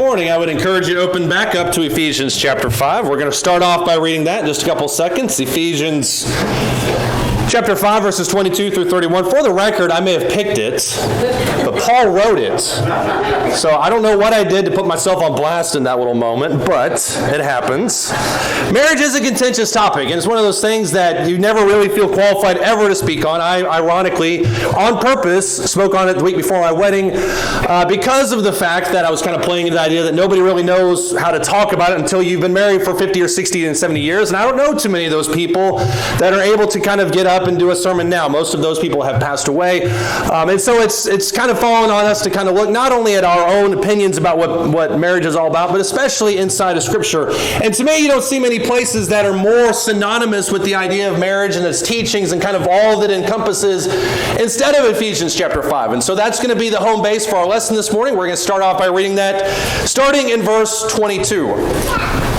morning, I would encourage you to open back up to Ephesians chapter 5. We're going to start off by reading that in just a couple seconds. Ephesians chapter 5, verses 22 through 31. For the record, I may have picked it, but Paul wrote it. So I don't know what I did to put myself on blast in that little moment, but it happens. Marriage is a contentious topic, and it's one of those things that you never really feel qualified ever to speak on. I, ironically, on purpose, spoke on it the week before my wedding because of the fact that I was kind of playing into the idea that nobody really knows how to talk about it until you've been married for 50 or 60 and 70 years, and I don't know too many of those people that are able to kind of get up and do a sermon now. Most of those people have passed away. And so it's kind of fallen on us to kind of look not only at our own opinions about what marriage is all about, but especially inside of Scripture. And to me, you don't see many places that are more synonymous with the idea of marriage and its teachings and kind of all that it encompasses instead of Ephesians chapter 5. And so that's going to be the home base for our lesson this morning. We're going to start off by reading that, starting in verse 22.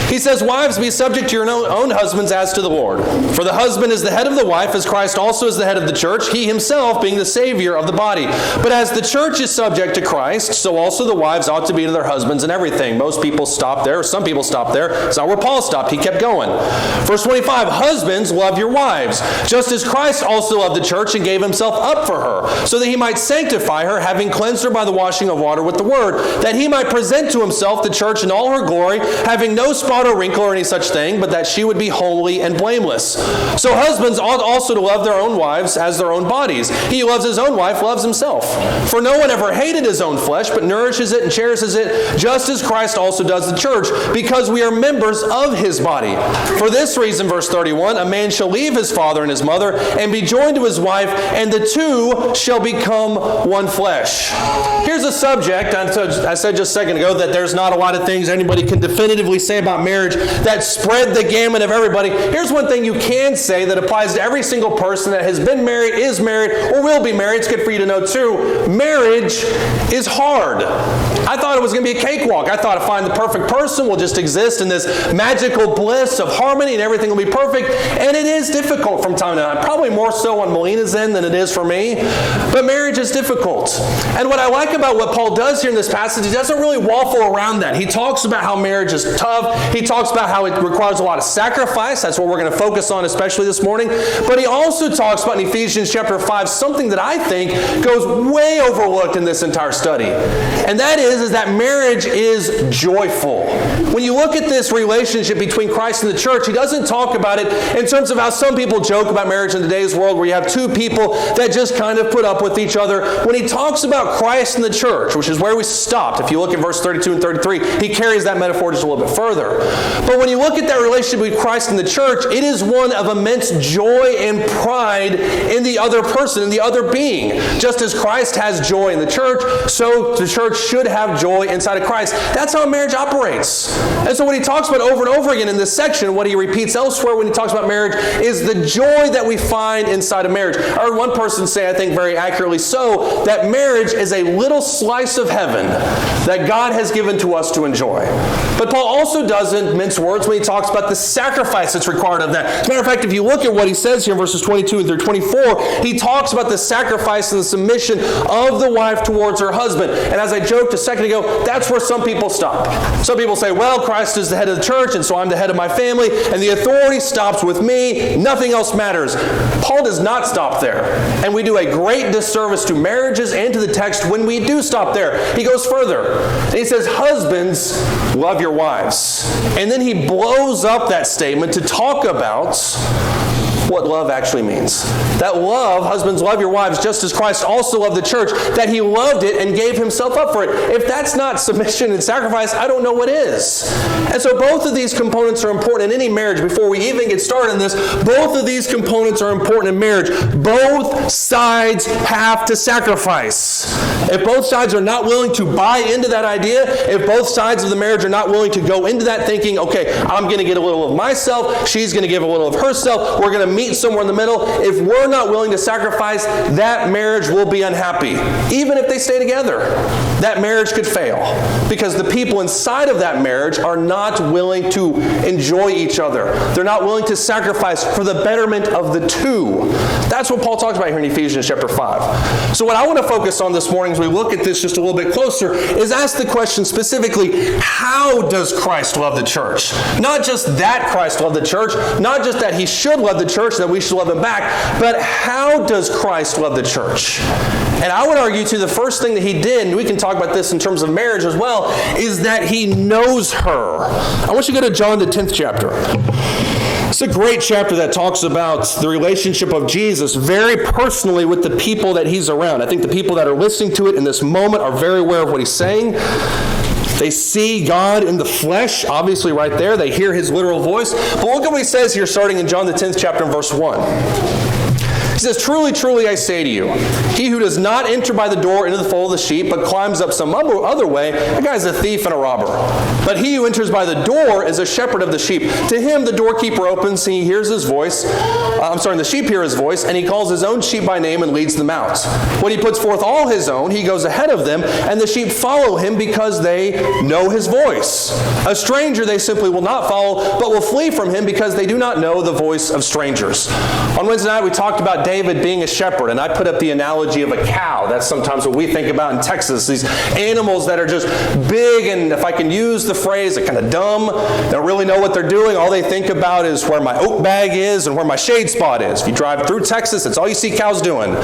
He says, "Wives, be subject to your own husbands as to the Lord. For the husband is the head of the wife, as Christ also is the head of the church, he himself being the Savior of the body. But as the church is subject to Christ, so also the wives ought to be to their husbands in everything." Most people stop there, or some people stop there. It's not where Paul stopped. He kept going. Verse 25, "Husbands, love your wives, just as Christ also loved the church and gave himself up for her, so that he might sanctify her, having cleansed her by the washing of water with the word, that he might present to himself the church in all her glory, having no spot or wrinkle or any such thing, but that she would be holy and blameless. So husbands ought also to love their own wives as their own bodies. He who loves his own wife loves himself. For no one ever hated his own flesh, but nourishes it and cherishes it, just as Christ also does the church, because we are members of his body. For this reason," verse 31, "a man shall leave his father and his mother, and be joined to his wife, and the two shall become one flesh." Here's a subject, I said just a second ago that there's not a lot of things anybody can definitively say about marriage that spread the gamut of everybody. Here's one thing you can say that applies to every single person that has been married, is married, or will be married. It's good for you to know too. Marriage is hard. I thought it was going to be a cakewalk. I thought to find the perfect person will just exist in this magical bliss of harmony and everything will be perfect. And it is difficult from time to time. Probably more so on Melina's end than it is for me. But marriage is difficult. And what I like about what Paul does here in this passage, he doesn't really waffle around that. He talks about how marriage is tough. He talks about how it requires a lot of sacrifice. That's what we're going to focus on, especially this morning. But he also talks about in Ephesians chapter 5 something that I think goes way overlooked in this entire study. And that is that marriage is joyful. When you look at this relationship between Christ and the church, he doesn't talk about it in terms of how some people joke about marriage in today's world, where you have two people that just kind of put up with each other. When he talks about Christ and the church, which is where we stopped, if you look at verse 32 and 33, he carries that metaphor just a little bit further. But when you look at that relationship with Christ and the church, it is one of immense joy and pride in the other person, in the other being. Just as Christ has joy in the church, so the church should have joy inside of Christ. That's how marriage operates. And so what he talks about over and over again in this section, what he repeats elsewhere when he talks about marriage, is the joy that we find inside of marriage. I heard one person say, I think very accurately so, that marriage is a little slice of heaven that God has given to us to enjoy. But Paul also doesn't mince words when he talks about the sacrifice that's required of that. As a matter of fact, if you look at what he says here in verses 22 through 24, he talks about the sacrifice and the submission of the wife towards her husband. And as I joked a second ago, that's where some people stop. Some people say, well, Christ is the head of the church, and so I'm the head of my family, and the authority stops with me. Nothing else matters. Paul does not stop there. And we do a great disservice to marriages and to the text when we do stop there. He goes further. And he says, husbands, love your wives. And then he blows up that statement to talk about what love actually means. That love, husbands, love your wives just as Christ also loved the church, that he loved it and gave himself up for it. If that's not submission and sacrifice, I don't know what is. And so both of these components are important in any marriage. Before we even get started in this, both of these components are important in marriage. Both sides have to sacrifice. If both sides are not willing to buy into that idea, if both sides of the marriage are not willing to go into that thinking, okay, I'm going to get a little of myself, she's going to give a little of herself, we're going to meet somewhere in the middle. If we're not willing to sacrifice, that marriage will be unhappy. Even if they stay together, that marriage could fail because the people inside of that marriage are not willing to enjoy each other. They're not willing to sacrifice for the betterment of the two. That's what Paul talks about here in Ephesians chapter 5. So what I want to focus on this morning as we look at this just a little bit closer is ask the question specifically, how does Christ love the church? Not just that Christ loved the church, not just that he should love the church, that we should love him back, but how does Christ love the church? And I would argue too, the first thing that he did, and we can talk about this in terms of marriage as well, is that he knows her. I want you to go to John the 10th chapter. It's a great chapter that talks about the relationship of Jesus very personally with the people that he's around. I think the people that are listening to it in this moment are very aware of what he's saying. They see God in the flesh, obviously right there. They hear his literal voice. But look at what he says here starting in John the 10th chapter and verse 1. He says, truly, truly, I say to you, he who does not enter by the door into the fold of the sheep, but climbs up some other way, that guy's a thief and a robber. But he who enters by the door is a shepherd of the sheep. To him the doorkeeper opens, and he hears his voice. The sheep hear his voice, and he calls his own sheep by name and leads them out. When he puts forth all his own, he goes ahead of them, and the sheep follow him because they know his voice. A stranger they simply will not follow, but will flee from him because they do not know the voice of strangers. On Wednesday night we talked about David being a shepherd, and I put up the analogy of a cow. That's sometimes what we think about in Texas, these animals that are just big, and if I can use the phrase, they're kind of dumb. They don't really know what they're doing. All they think about is where my oat bag is and where my shade spot is. If you drive through Texas, that's all you see cows doing.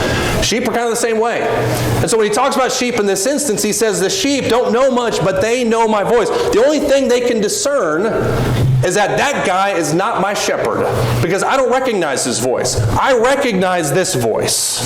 Sheep are kind of the same way. And so when he talks about sheep in this instance, he says the sheep don't know much, but they know my voice. The only thing they can discern is that guy is not my shepherd, because I don't recognize his voice. I recognize this voice.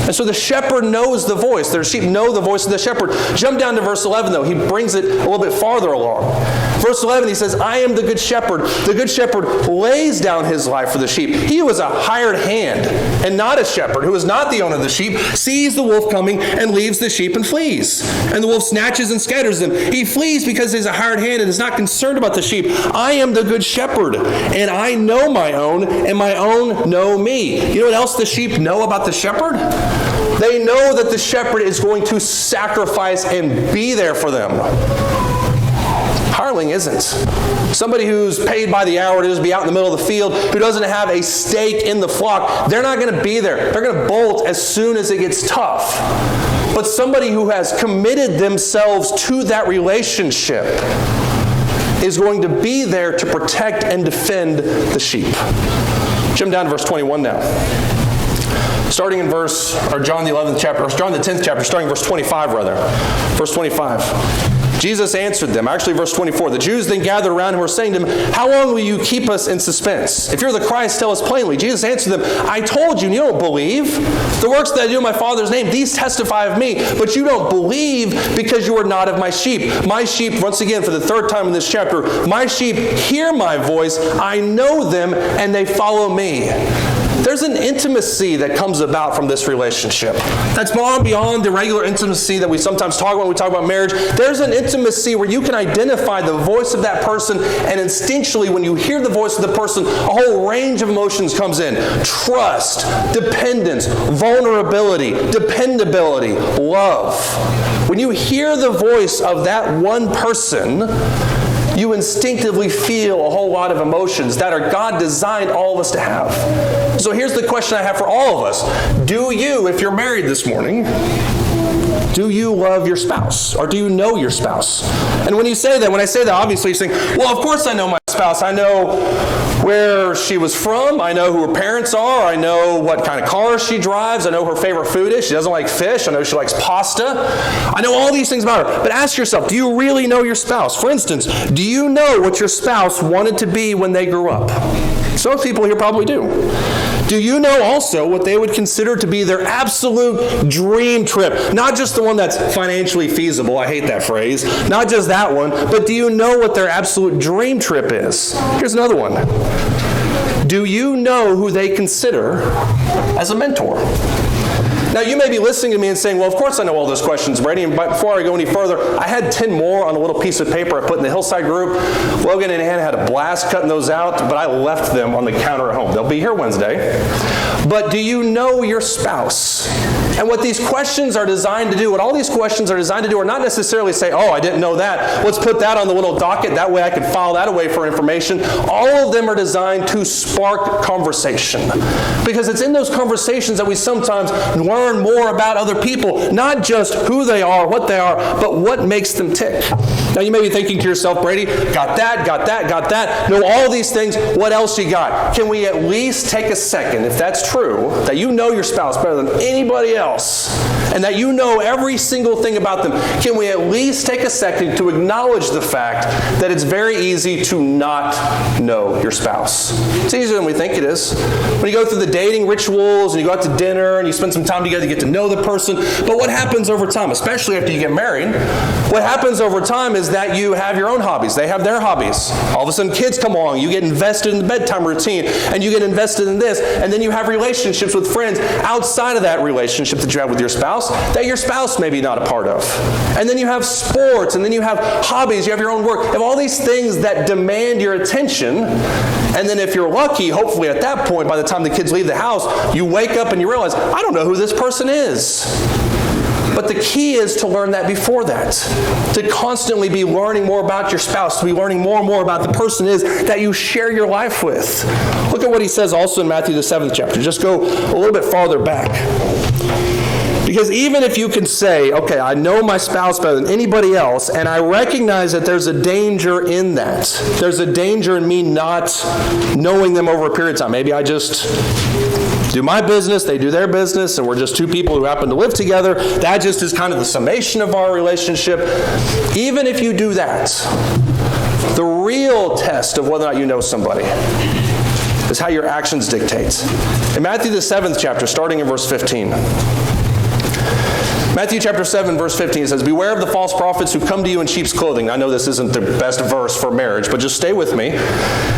And so the shepherd knows the voice. Their sheep know the voice of the shepherd. Jump down to verse 11, though. He brings it a little bit farther along. Verse 11, he says, I am the good shepherd. The good shepherd lays down his life for the sheep. He who is a hired hand and not a shepherd, who is not the owner of the sheep, sees the wolf coming and leaves the sheep and flees. And the wolf snatches and scatters them. He flees because he's a hired hand and is not concerned about the sheep. I am the good shepherd, and I know my own, and my own know me. You know what else the sheep know about the shepherd? They know that the shepherd is going to sacrifice and be there for them. Hireling isn't. Somebody who's paid by the hour to just be out in the middle of the field, who doesn't have a stake in the flock, they're not going to be there. They're going to bolt as soon as it gets tough. But somebody who has committed themselves to that relationship is going to be there to protect and defend the sheep. Jump down to verse 21 now. Starting in John the 11th chapter, or John the 10th chapter, starting in verse 25 rather. Verse 25. Jesus answered them. Actually, verse 24. The Jews then gathered around and were saying to him, how long will you keep us in suspense? If you're the Christ, tell us plainly. Jesus answered them, I told you, and you don't believe. The works that I do in my Father's name, these testify of me, but you don't believe because you are not of my sheep. My sheep, once again, for the third time in this chapter, my sheep hear my voice, I know them, and they follow me. There's an intimacy that comes about from this relationship. That's far beyond the regular intimacy that we sometimes talk about when we talk about marriage. There's an intimacy where you can identify the voice of that person, and instinctually when you hear the voice of the person, a whole range of emotions comes in. Trust, dependence, vulnerability, dependability, love. When you hear the voice of that one person, you instinctively feel a whole lot of emotions that are God designed all of us to have. So here's the question I have for all of us. Do you, if you're married this morning, do you love your spouse? Or do you know your spouse? And when I say that, obviously you're saying, well, of course I know my spouse. I know where she was from. I know who her parents are. I know what kind of car she drives. I know her favorite food is. She doesn't like fish. I know she likes pasta. I know all these things about her. But ask yourself, do you really know your spouse? For instance, do you know what your spouse wanted to be when they grew up? Some people here probably do. Do you know also what they would consider to be their absolute dream trip? Not just the one that's financially feasible. I hate that phrase. Not just that one. But do you know what their absolute dream trip is? Here's another one. Do you know who they consider as a mentor? Now, you may be listening to me and saying, well, of course I know all those questions, Brady. And before I go any further, I had 10 more on a little piece of paper I put in the Hillside group. Logan and Hannah had a blast cutting those out, but I left them on the counter at home. They'll be here Wednesday. but do you know your spouse? And what these questions are designed to do, what all these questions are designed to do, are not necessarily say, oh, I didn't know that. Let's put that on the little docket. That way I can file that away for information. All of them are designed to spark conversation. Because it's in those conversations that we sometimes learn more about other people, not just who they are, what they are, but what makes them tick. Now you may be thinking to yourself, Brady, got that, know all these things, what else you got? Can we at least take a second, if that's true, that you know your spouse better than anybody else, and that you know every single thing about them, can we at least take a second to acknowledge the fact that it's very easy to not know your spouse? It's easier than we think it is. When you go through the dating rituals, and you go out to dinner, and you spend some time together to get to know the person, but what happens over time, especially after you get married, what happens over time is that you have your own hobbies. They have their hobbies. All of a sudden kids come along. You get invested in the bedtime routine, and you get invested in this, and then you have relationships with friends outside of that relationship that you have with your spouse that your spouse may be not a part of. And then you have sports, and then you have hobbies, you have your own work. You have all these things that demand your attention, and then if you're lucky, hopefully at that point, by the time the kids leave the house, you wake up and you realize, I don't know who this person is. But the key is to learn that before that. To constantly be learning more about your spouse, to be learning more and more about the person is that you share your life with. Look at what he says also in Matthew the 7th chapter. Just go a little bit farther back. Because even if you can say, okay, I know my spouse better than anybody else, and I recognize that there's a danger in that. There's a danger in me not knowing them over a period of time. Maybe I just do my business, they do their business, and we're just two people who happen to live together. That just is kind of the summation of our relationship. Even if you do that, the real test of whether or not you know somebody is how your actions dictate. In Matthew the 7th chapter, starting in verse 15, Matthew chapter 7, verse 15 says, beware of the false prophets who come to you in sheep's clothing. I know this isn't the best verse for marriage, but just stay with me.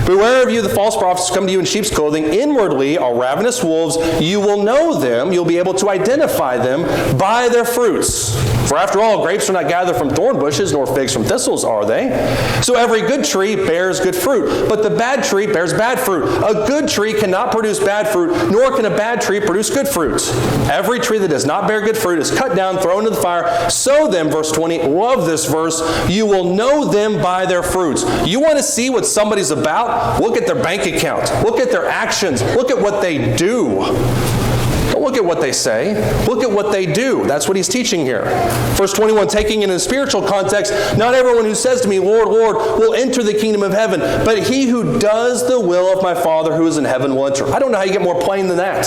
Beware of you, the false prophets who come to you in sheep's clothing. Inwardly are ravenous wolves. You will know them. You'll be able to identify them by their fruits. For after all, grapes are not gathered from thorn bushes, nor figs from thistles, are they? So every good tree bears good fruit, but the bad tree bears bad fruit. A good tree cannot produce bad fruit, nor can a bad tree produce good fruit. Every tree that does not bear good fruit is cut down, thrown into the fire. So then, verse 20, love this verse, you will know them by their fruits. You want to see what somebody's about? Look at their bank account. Look at their actions. Look at what they do. Don't look at what they say. Look at what they do. That's what he's teaching here. Verse 21, taking it in a spiritual context, not everyone who says to me, Lord, Lord, will enter the kingdom of heaven, but he who does the will of my Father who is in heaven will enter. I don't know how you get more plain than that.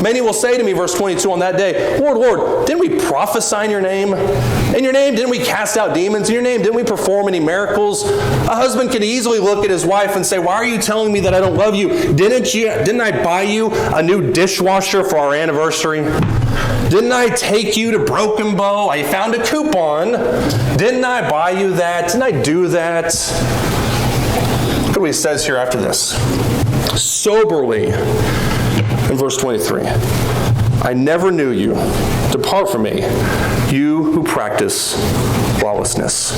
Many will say to me, verse 22, on that day, Lord, Lord, didn't we prophesy in your name? In your name, didn't we cast out demons? In your name, didn't we perform any miracles? A husband can easily look at his wife and say, why are you telling me that I don't love you? Didn't I buy you a new dishwasher for our anniversary? Didn't I take you to Broken Bow? I found a coupon. Didn't I buy you that? Didn't I do that? Look at what he says here after this. Soberly, in verse 23, I never knew you. Depart from me, you who practice lawlessness.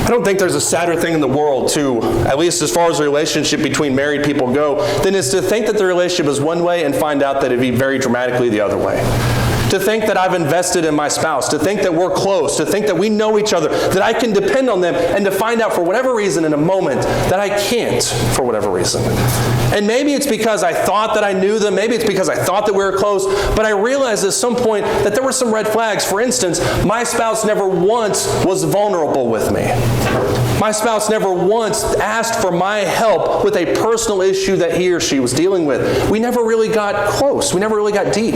I don't think there's a sadder thing in the world, too, at least as far as the relationship between married people go, than is to think that the relationship is one way and find out that it'd be very dramatically the other way. To think that I've invested in my spouse, to think that we're close, to think that we know each other, that I can depend on them, and to find out for whatever reason in a moment that I can't for whatever reason. And maybe it's because I thought that I knew them, maybe it's because I thought that we were close, but I realized at some point that there were some red flags. For instance, my spouse never once was vulnerable with me. My spouse never once asked for my help with a personal issue that he or she was dealing with. We never really got close. We never really got deep.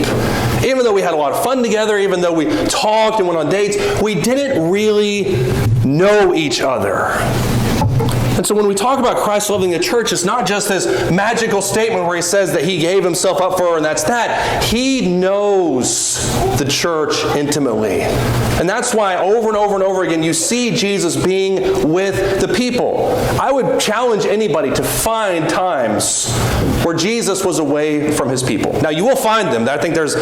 Even though we had a lot of fun together, even though we talked and went on dates, we didn't really know each other. And so when we talk about Christ loving the church, it's not just this magical statement where he says that he gave himself up for her and that's that. He knows the church intimately. And that's why over and over and over again you see Jesus being with the people. I would challenge anybody to find times where Jesus was away from his people. Now you will find them. I think there's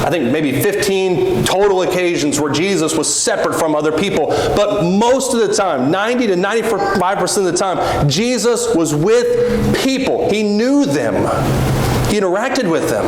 maybe 15 total occasions where Jesus was separate from other people. But most of the time, 90 to 95% of the time, Jesus was with people. He knew them. He interacted with them.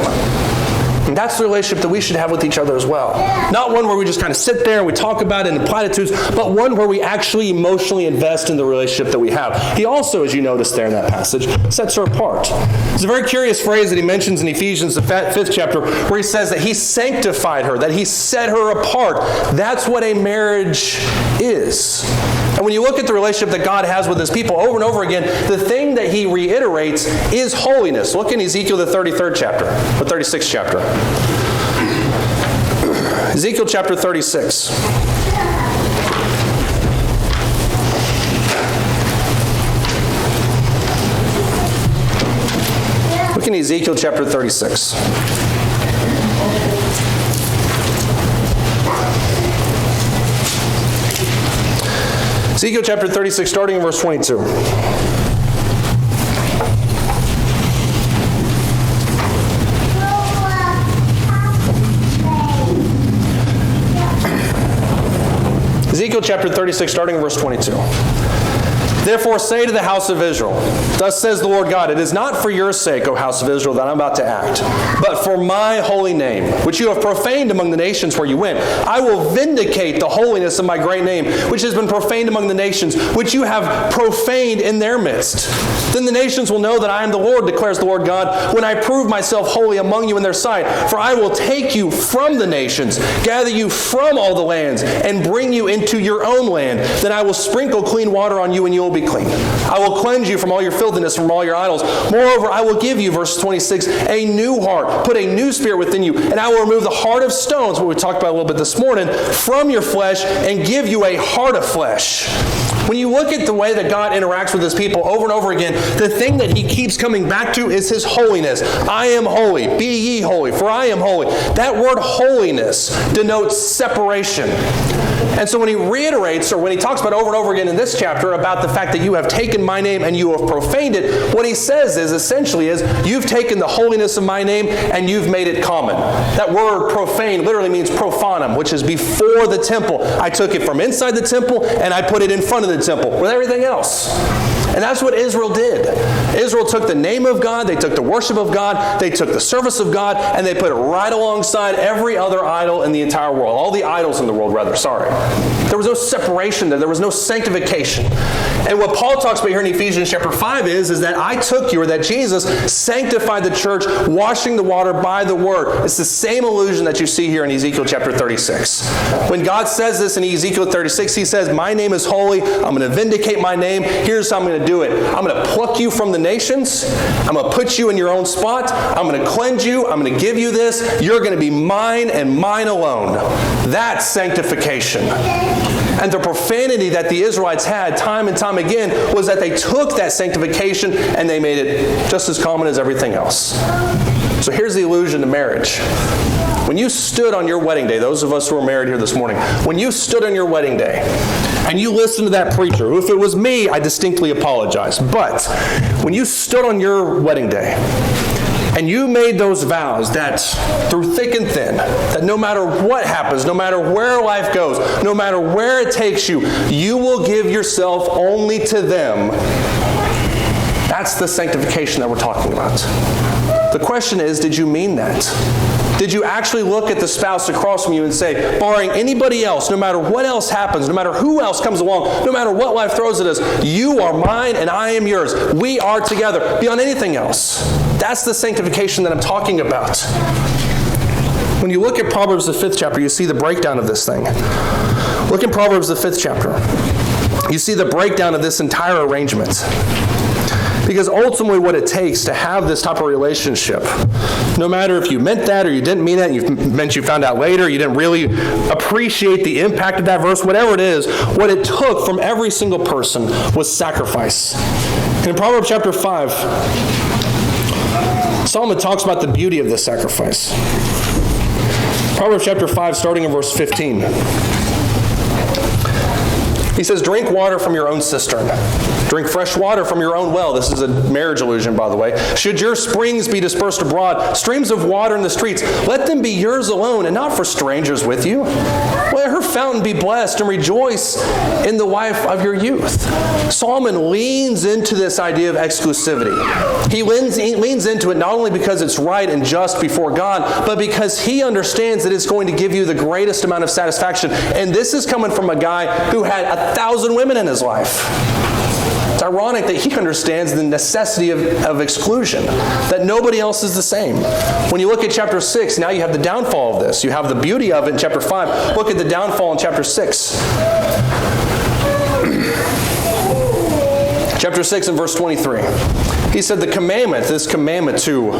And that's the relationship that we should have with each other as well. Not one where we just kind of sit there and we talk about it in platitudes, but one where we actually emotionally invest in the relationship that we have. He also, as you notice there in that passage, sets her apart. It's a very curious phrase that he mentions in Ephesians, the 5th chapter, where he says that he sanctified her, that he set her apart. That's what a marriage is. And when you look at the relationship that God has with his people over and over again, the thing that he reiterates is holiness. Look in Ezekiel, the 33rd chapter, or 36th chapter. Ezekiel chapter 36. Look in Ezekiel chapter 36. Ezekiel chapter 36, starting in verse 22. Ezekiel chapter 36, starting in verse 22. Therefore say to the house of Israel, thus says the Lord God, it is not for your sake, O house of Israel, that I'm about to act, but for my holy name, which you have profaned among the nations where you went. I will vindicate the holiness of my great name, which has been profaned among the nations, which you have profaned in their midst. Then the nations will know that I am the Lord, declares the Lord God, when I prove myself holy among you in their sight. For I will take you from the nations, gather you from all the lands, and bring you into your own land. Then I will sprinkle clean water on you, and you will be clean. I will cleanse you from all your filthiness, from all your idols. Moreover, I will give you, verse 26, a new heart, put a new spirit within you, and I will remove the heart of stones, what we talked about a little bit this morning, from your flesh, and give you a heart of flesh. When you look at the way that God interacts with his people over and over again, the thing that he keeps coming back to is his holiness. I am holy. Be ye holy, for I am holy. That word holiness denotes separation. And so when he reiterates, or when he talks about over and over again in this chapter about the fact that you have taken my name and you have profaned it, what he says is essentially is you've taken the holiness of my name and you've made it common. That word profane literally means profanum, which is before the temple. I took it from inside the temple and I put it in front of the temple with everything else. And that's what Israel did. Israel took the name of God, they took the worship of God, they took the service of God, and they put it right alongside every other idol in the entire world. All the idols in the world, rather, sorry. There was no separation there. There was no sanctification. And what Paul talks about here in Ephesians chapter 5 is that I took you, or that Jesus sanctified the church, washing the water by the word. It's the same allusion that you see here in Ezekiel chapter 36. When God says this in Ezekiel 36, he says, my name is holy. I'm going to vindicate my name. Here's how I'm going to do it. I'm going to pluck you from the nations. I'm going to put you in your own spot. I'm going to cleanse you. I'm going to give you this. You're going to be mine and mine alone. That's sanctification. And the profanity that the Israelites had time and time again was that they took that sanctification and they made it just as common as everything else. So here's the allusion to marriage. When you stood on your wedding day, those of us who are married here this morning, when you stood on your wedding day and you listened to that preacher, who if it was me, I distinctly apologize, but when you stood on your wedding day and you made those vows that through thick and thin, that no matter what happens, no matter where life goes, no matter where it takes you, you will give yourself only to them. That's the sanctification that we're talking about. The question is, did you mean that? Did you actually look at the spouse across from you and say, barring anybody else, no matter what else happens, no matter who else comes along, no matter what life throws at us, you are mine and I am yours. We are together beyond anything else. That's the sanctification that I'm talking about. When you look at Proverbs, the 5th chapter, you see the breakdown of this thing. Look in Proverbs, the 5th chapter. You see the breakdown of this entire arrangement. Because ultimately what it takes to have this type of relationship, no matter if you meant that or you didn't mean that, you found out later, you didn't really appreciate the impact of that verse, whatever it is, what it took from every single person was sacrifice. And in Proverbs chapter 5, Solomon talks about the beauty of this sacrifice. Proverbs chapter 5, starting in verse 15. He says, drink water from your own cistern. Drink fresh water from your own well. This is a marriage allusion, by the way. Should your springs be dispersed abroad, streams of water in the streets, let them be yours alone and not for strangers with you. What Let her fountain be blessed and rejoice in the wife of your youth. Solomon leans into this idea of exclusivity. He leans into it not only because it's right and just before God, but because he understands that it's going to give you the greatest amount of satisfaction. And this is coming from a guy who had 1,000 women in his life. It's ironic that he understands the necessity of exclusion, that nobody else is the same. When you look at chapter 6, now you have the downfall of this. You have the beauty of it in chapter 5. Look at the downfall in chapter 6. Chapter 6 and verse 23. He said this commandment to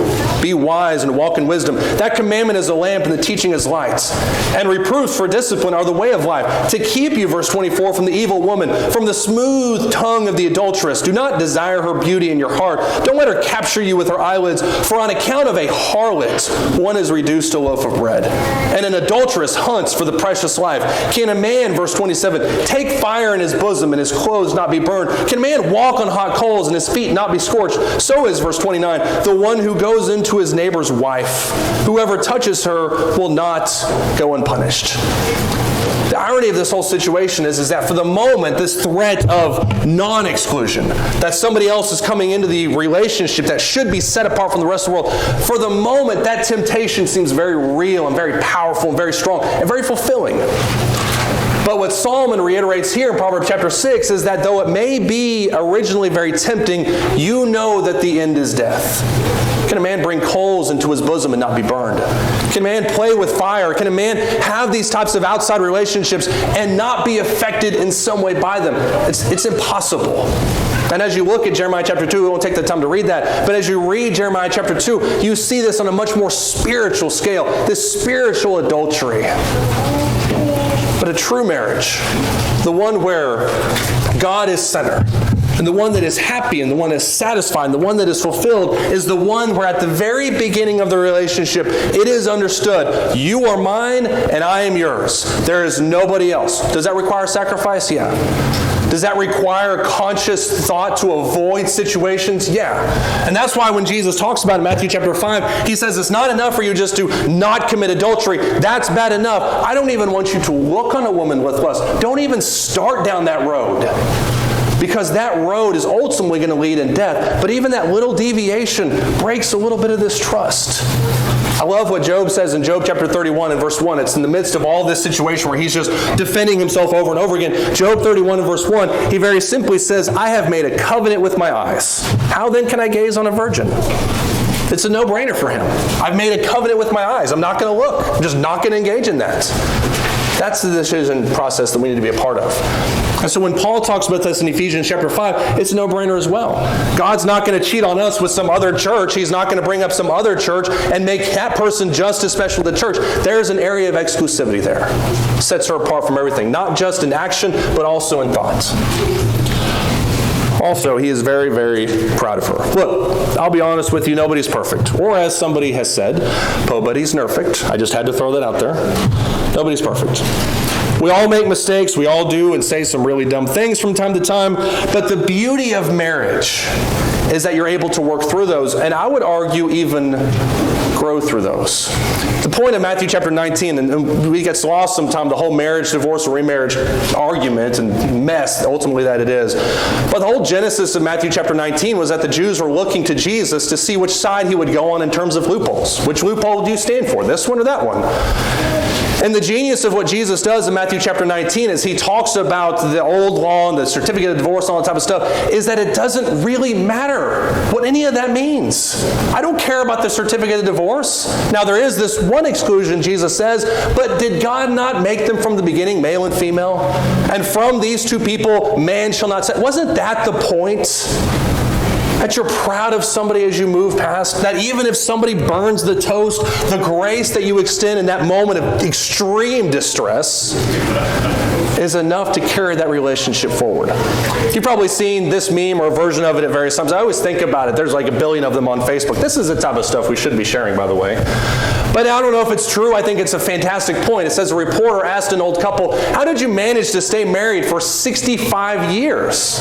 be wise and walk in wisdom, that commandment is a lamp and the teaching is light. And reproofs for discipline are the way of life, to keep you, verse 24, from the evil woman, from the smooth tongue of the adulteress. Do not desire her beauty in your heart. Don't let her capture you with her eyelids, for on account of a harlot, one is reduced to a loaf of bread. And an adulteress hunts for the precious life. Can a man, verse 27, take fire in his bosom and his clothes not be burned? Can a man walk on hot coals and his feet not be scorched? So is, verse 29, the one who goes into his neighbor's wife. Whoever touches her will not go unpunished. The irony of this whole situation is that for the moment, this threat of non-exclusion, that somebody else is coming into the relationship that should be set apart from the rest of the world, for the moment, that temptation seems very real and very powerful and very strong and very fulfilling. But what Solomon reiterates here in Proverbs chapter 6 is that though it may be originally very tempting, you know that the end is death. Can a man bring coals into his bosom and not be burned? Can a man play with fire? Can a man have these types of outside relationships and not be affected in some way by them? It's impossible. And as you look at Jeremiah chapter 2, we won't take the time to read that, but as you read Jeremiah chapter 2, you see this on a much more spiritual scale, this spiritual adultery. But a true marriage, the one where God is center, and the one that is happy, and the one that is satisfied, and the one that is fulfilled, is the one where at the very beginning of the relationship, it is understood, you are mine, and I am yours. There is nobody else. Does that require sacrifice? Yeah. Does that require conscious thought to avoid situations? Yeah. And that's why when Jesus talks about it in Matthew chapter 5, he says it's not enough for you just to not commit adultery. That's bad enough. I don't even want you to look on a woman with lust. Don't even start down that road, because that road is ultimately going to lead in death. But even that little deviation breaks a little bit of this trust. I love what Job says in Job chapter 31 and verse 1. It's in the midst of all this situation where he's just defending himself over and over again. Job 31 and verse 1, he very simply says, I have made a covenant with my eyes. How then can I gaze on a virgin? It's a no-brainer for him. I've made a covenant with my eyes. I'm not going to look. I'm just not going to engage in that. That's the decision process that we need to be a part of. And so when Paul talks about this in Ephesians chapter 5, it's a no-brainer as well. God's not going to cheat on us with some other church. He's not going to bring up some other church and make that person just as special to the church. There's an area of exclusivity there. Sets her apart from everything, not just in action, but also in thoughts. Also, he is very, very proud of her. Look, I'll be honest with you, nobody's perfect. Or as somebody has said, nobody's perfect. I just had to throw that out there. Nobody's perfect. We all make mistakes. We all do and say some really dumb things from time to time. But the beauty of marriage is that you're able to work through those. And I would argue even grow through those. The point of Matthew chapter 19, and we get lost sometimes, the whole marriage, divorce, or remarriage argument and mess, ultimately that it is. But the whole genesis of Matthew chapter 19 was that the Jews were looking to Jesus to see which side he would go on in terms of loopholes. Which loophole do you stand for, this one or that one? And the genius of what Jesus does in Matthew chapter 19 is he talks about the old law and the certificate of divorce and all that type of stuff, is that it doesn't really matter what any of that means. I don't care about the certificate of divorce. Now there is this one exclusion, Jesus says, but did God not make them from the beginning, male and female? And from these two people, man shall not say. Wasn't that the point? That you're proud of somebody as you move past, that even if somebody burns the toast, the grace that you extend in that moment of extreme distress is enough to carry that relationship forward. You've probably seen this meme or a version of it at various times. I always think about it. There's like a billion of them on Facebook. This is the type of stuff we should be sharing, by the way. But I don't know if it's true. I think it's a fantastic point. It says a reporter asked an old couple, how did you manage to stay married for 65 years?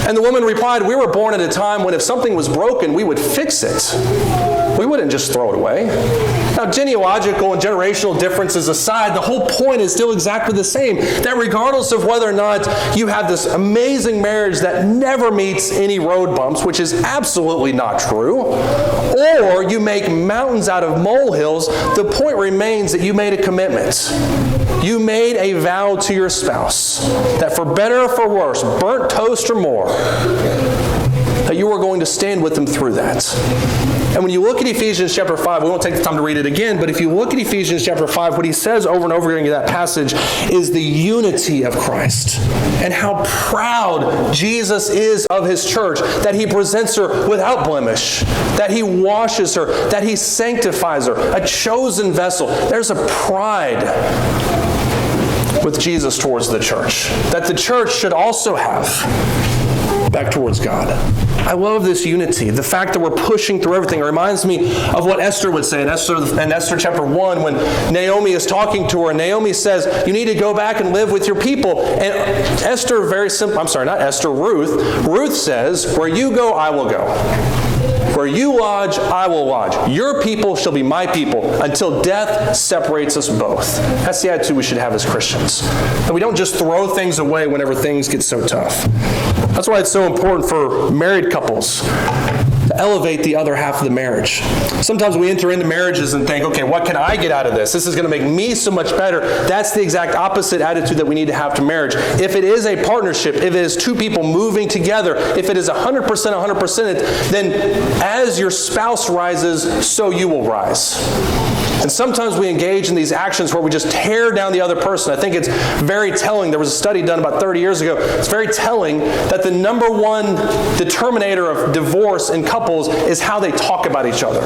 And the woman replied, we were born at a time when if something was broken, we would fix it. we wouldn't just throw it away. Now, genealogical and generational differences aside, the whole point is still exactly the same. That regardless of whether or not you have this amazing marriage that never meets any road bumps, which is absolutely not true, or you make mountains out of molehills, the point remains that you made a commitment. You made a vow to your spouse that for better or for worse, burnt toast or more, that you are going to stand with them through that. And when you look at Ephesians chapter 5, we won't take the time to read it again, but if you look at Ephesians chapter 5, what he says over and over again in that passage is the unity of Christ and how proud Jesus is of his church, that he presents her without blemish, that he washes her, that he sanctifies her, a chosen vessel. There's a pride with Jesus towards the church that the church should also have back towards God. I love this unity. The fact that we're pushing through everything. It reminds me of what Esther would say in Esther chapter 1 when Naomi is talking to her. And Naomi says, you need to go back and live with your people. And Esther, Ruth says, where you go, I will go. Where you lodge, I will lodge. Your people shall be my people until death separates us both. That's the attitude we should have as Christians. And we don't just throw things away whenever things get so tough. That's why it's so important for married couples to elevate the other half of the marriage. Sometimes we enter into marriages and think, okay, what can I get out of this? This is going to make me so much better. That's the exact opposite attitude that we need to have to marriage. If it is a partnership, if it is two people moving together, if it is 100%, then as your spouse rises, so you will rise. And sometimes we engage in these actions where we just tear down the other person. I think it's very telling. There was a study done about 30 years ago. It's very telling that the number one determinator of divorce in couples is how they talk about each other.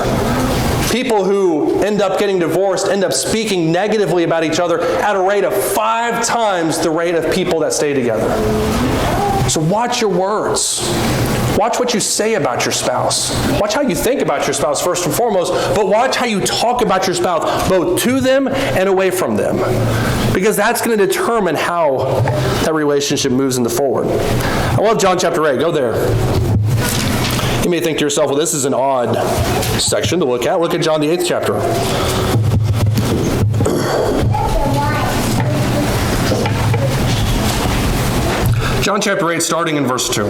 People who end up getting divorced end up speaking negatively about each other at a rate of 5 times the rate of people that stay together. So watch your words. Watch what you say about your spouse. Watch how you think about your spouse first and foremost, but watch how you talk about your spouse, both to them and away from them. Because that's going to determine how that relationship moves into forward. I love John chapter 8. Go there. You may think to yourself, well, this is an odd section to look at. Look at John the 8th chapter. John chapter 8, starting in verse 2.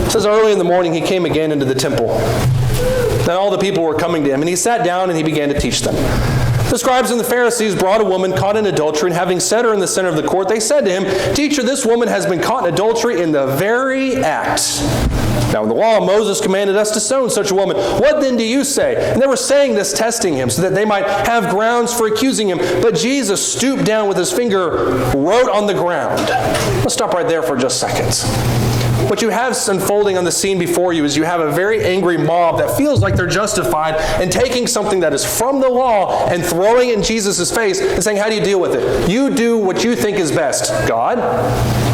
It says, early in the morning he came again into the temple. Then all the people were coming to him, and he sat down and he began to teach them. The scribes and the Pharisees brought a woman caught in adultery, and having set her in the center of the court, they said to him, Teacher, this woman has been caught in adultery in the very act. Now in the law, Moses commanded us to stone such a woman. What then do you say? And they were saying this, testing him, so that they might have grounds for accusing him. But Jesus stooped down with his finger, wrote on the ground. Let's stop right there for just a second. What you have unfolding on the scene before you is you have a very angry mob that feels like they're justified in taking something that is from the law and throwing it in Jesus' face and saying, how do you deal with it? You do what you think is best, God.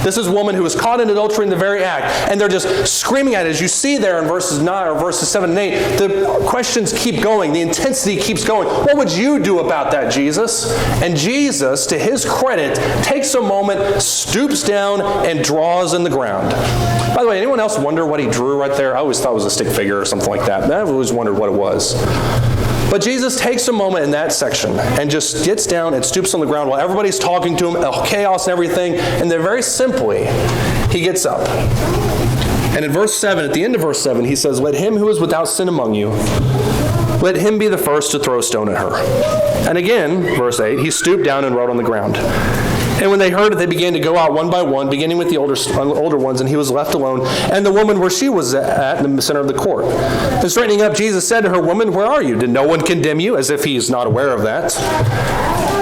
This is a woman who was caught in adultery in the very act, and they're just screaming at it. As you see there in verses 9 or verses 7 and 8, the questions keep going. The intensity keeps going. What would you do about that, Jesus? And Jesus, to his credit, takes a moment, stoops down, and draws in the ground. By the way, anyone else wonder what he drew right there? I always thought it was a stick figure or something like that. I've always wondered what it was. But Jesus takes a moment in that section and just gets down and stoops on the ground while everybody's talking to him, chaos and everything, and then very simply, he gets up. And in verse 7, at the end of verse 7, he says, Let him who is without sin among you, let him be the first to throw a stone at her. And again, verse 8, he stooped down and wrote on the ground. And when they heard it, they began to go out one by one, beginning with the older ones, and he was left alone, and the woman where she was at in the center of the court. And straightening up, Jesus said to her, Woman, where are you? Did no one condemn you? As if he is not aware of that.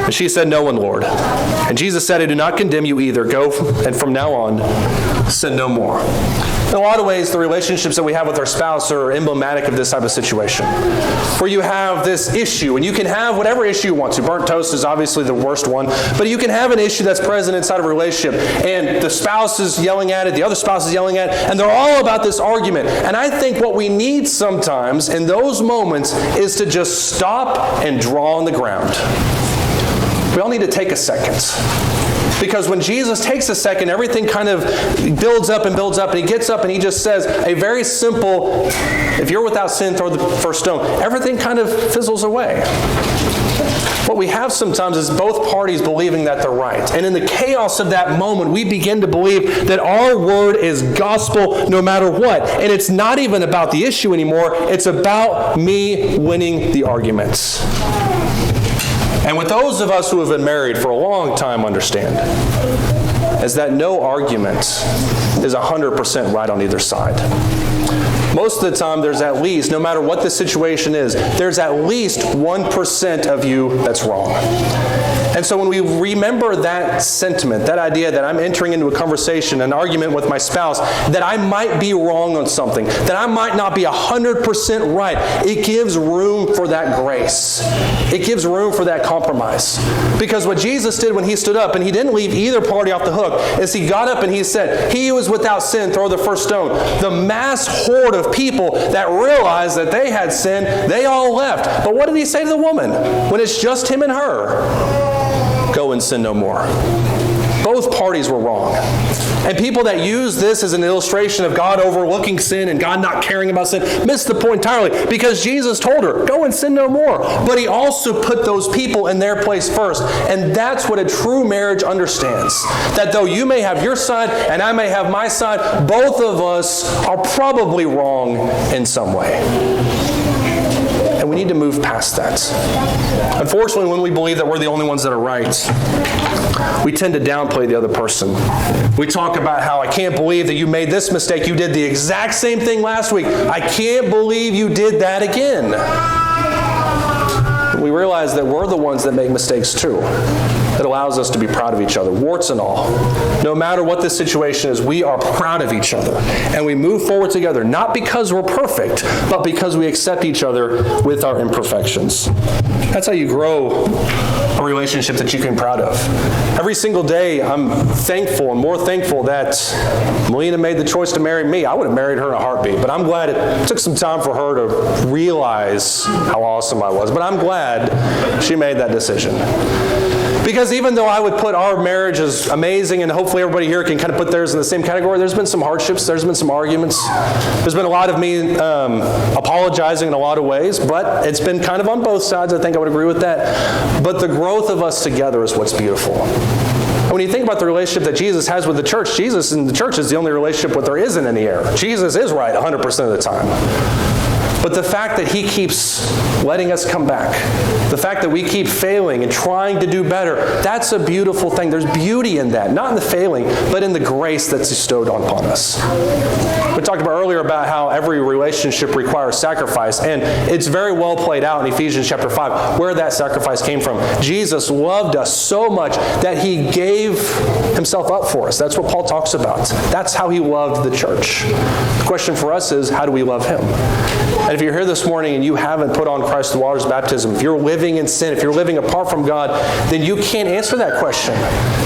And she said, No one, Lord. And Jesus said, I do not condemn you either. Go, and from now on, sin no more. In a lot of ways, the relationships that we have with our spouse are emblematic of this type of situation, where you have this issue, and you can have whatever issue you want to. Burnt toast is obviously the worst one, but you can have an issue that's present inside of a relationship, and the spouse is yelling at it, the other spouse is yelling at it, and they're all about this argument. And I think what we need sometimes in those moments is to just stop and draw on the ground. We all need to take a second. Because when Jesus takes a second, everything kind of builds up, and he gets up and he just says a very simple, if you're without sin, throw the first stone. Everything kind of fizzles away. What we have sometimes is both parties believing that they're right. And in the chaos of that moment, we begin to believe that our word is gospel no matter what. And it's not even about the issue anymore. It's about me winning the arguments. And what those of us who have been married for a long time understand is that no argument is 100% right on either side. Most of the time, there's at least, no matter what the situation is, there's at least 1% of you that's wrong. And so when we remember that sentiment, that idea that I'm entering into a conversation, an argument with my spouse, that I might be wrong on something, that I might not be 100% right, it gives room for that grace. It gives room for that compromise. Because what Jesus did when he stood up, and he didn't leave either party off the hook, is he got up and he said, "He who is without sin, throw the first stone." The mass horde of people that realized that they had sinned, they all left. But what did he say to the woman when it's just him and her? Go and sin no more. Both parties were wrong. And people that use this as an illustration of God overlooking sin and God not caring about sin miss the point entirely, because Jesus told her, go and sin no more. But he also put those people in their place first. And that's what a true marriage understands. That though you may have your side and I may have my side, both of us are probably wrong in some way. And we need to move past that. Unfortunately, when we believe that we're the only ones that are right, we tend to downplay the other person. We talk about how, I can't believe that you made this mistake. You did the exact same thing last week. I can't believe you did that again. We realize that we're the ones that make mistakes too. It allows us to be proud of each other, warts and all. No matter what the situation is, we are proud of each other. And we move forward together, not because we're perfect, but because we accept each other with our imperfections. That's how you grow a relationship that you can be proud of. Every single day, I'm thankful and more thankful that Melina made the choice to marry me. I would have married her in a heartbeat, but I'm glad it took some time for her to realize how awesome I was. But I'm glad she made that decision. Because even though I would put our marriage as amazing, and hopefully everybody here can kind of put theirs in the same category, there's been some hardships, there's been some arguments. There's been a lot of me apologizing in a lot of ways, but it's been kind of on both sides. I think I would agree with that. But the growth of us together is what's beautiful. And when you think about the relationship that Jesus has with the church, Jesus and the church is the only relationship where there isn't any error. Jesus is right 100% of the time. But the fact that he keeps letting us come back, the fact that we keep failing and trying to do better, that's a beautiful thing. There's beauty in that, not in the failing, but in the grace that's bestowed upon us. We talked about earlier about how every relationship requires sacrifice, and it's very well played out in Ephesians chapter 5, where that sacrifice came from. Jesus loved us so much that he gave himself up for us. That's what Paul talks about. That's how he loved the church. The question for us is, how do we love him? And if you're here this morning and you haven't put on Christ the waters of baptism, if you're living in sin, if you're living apart from God, then you can't answer that question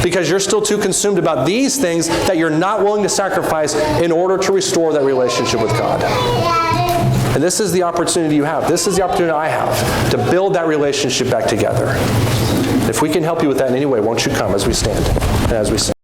because you're still too consumed about these things that you're not willing to sacrifice in order to restore that relationship with God. And this is the opportunity you have. This is the opportunity I have to build that relationship back together. If we can help you with that in any way, won't you come as we stand and as we sing.